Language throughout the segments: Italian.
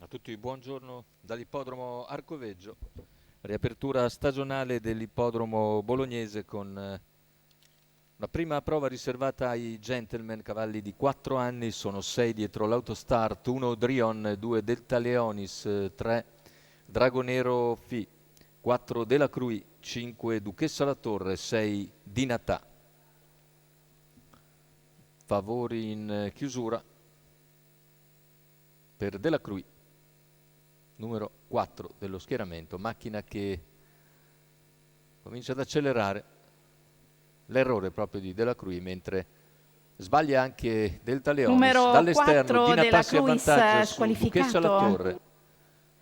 A tutti buongiorno dall'ippodromo Arcoveggio, riapertura stagionale dell'ippodromo bolognese con la prima prova riservata ai gentleman, cavalli di 4 anni, sono 6 dietro l'Autostart, 1 Drion, 2 Delta Leonis, 3 Dragonero Fi, 4 Della Crui, 5 Duchessa La Torre, 6 Dinatà. Favori in chiusura per Della Crui, numero 4 dello schieramento, macchina che comincia ad accelerare. L'errore proprio di Della Crui, mentre sbaglia anche Delta Leonis. Numero Dall'esterno 4 Dinatà della si Cruis avvantaggia su Duchessa La squalificato. Torre.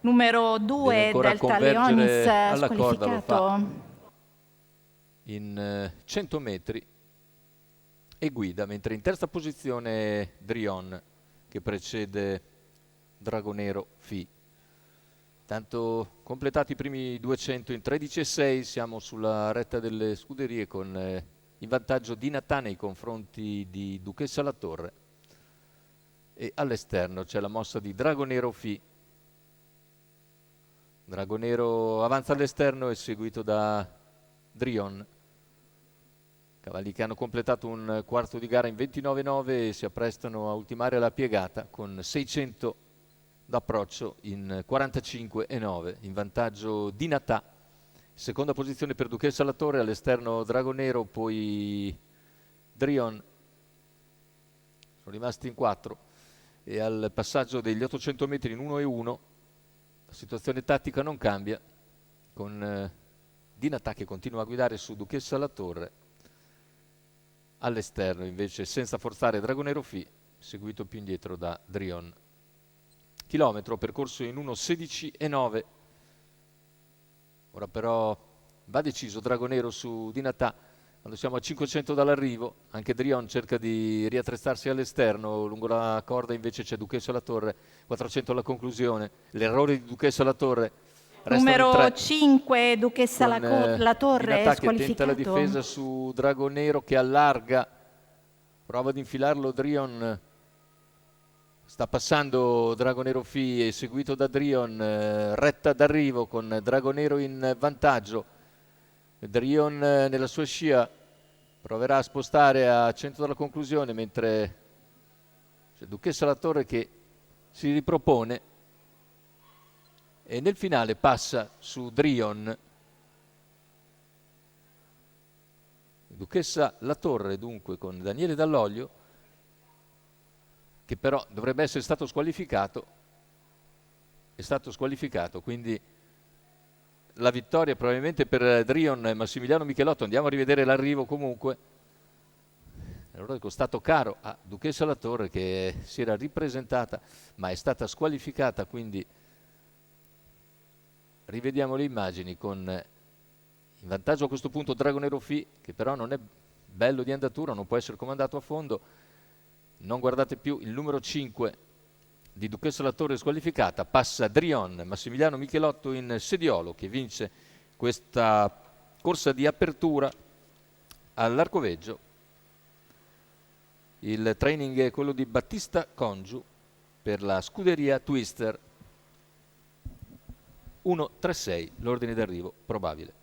Numero Deve 2 ancora Delta Leonis convergere alla corda, lo fa squalificato. in 100 metri e guida, mentre in terza posizione Drion, che precede Dragonero Fi. Tanto completati i primi 200 in 13,6, siamo sulla retta delle scuderie con in vantaggio Dinatà nei confronti di Duchessa La Torre, e all'esterno c'è la mossa di Dragonero Fi. Dragonero avanza all'esterno e seguito da Drion, cavalli che hanno completato un quarto di gara in 29,9 e si apprestano a ultimare la piegata con 600 d'approccio in 45,9. In vantaggio Dinatà, seconda posizione per Duchessa La Torre, all'esterno Dragonero, poi Drion. Sono rimasti in 4 e al passaggio degli 800 metri in 1,1 la situazione tattica non cambia, con Dinatà che continua a guidare su Duchessa La Torre. All'esterno invece, senza forzare, Dragonero Fi, seguito più indietro da Drion. Chilometro percorso in 1,16,9. Ora però va deciso Dragonero su Dinatà quando siamo a 500 dall'arrivo. Anche Drion cerca di riattrezzarsi all'esterno, lungo la corda invece c'è Duchessa La Torre, 400 alla conclusione. L'errore di Duchessa La Torre, restano in Numero 3 5 Duchessa La Torre Dinatà che tenta la squalificato. difesa su Dragonero che allarga, prova ad infilarlo Drion. Sta passando Dragonero Fi, seguito da Drion, retta d'arrivo con Dragonero in vantaggio. Drion nella sua scia proverà a spostare a 100 dalla conclusione, mentre c'è Duchessa La Torre che si ripropone e nel finale passa su Drion. Duchessa La Torre dunque con Daniele Dall'Oglio, che però dovrebbe essere stato squalificato, è stato squalificato, quindi la vittoria probabilmente per Drion e Massimiliano Michelotto. Andiamo a rivedere l'arrivo comunque. Allora è costato caro a Duchessa La Torre, che si era ripresentata ma è stata squalificata, quindi rivediamo le immagini con in vantaggio a questo punto Dragonero Fi, che però non è bello di andatura, non può essere comandato a fondo. Non guardate più il numero 5 di Duchessa La Torre squalificata, passa Drion, Massimiliano Michelotto in sediolo, che vince questa corsa di apertura all'Arcoveggio. Il training è quello di Battista Congiu per la scuderia Twister. 1-3-6 l'ordine d'arrivo probabile.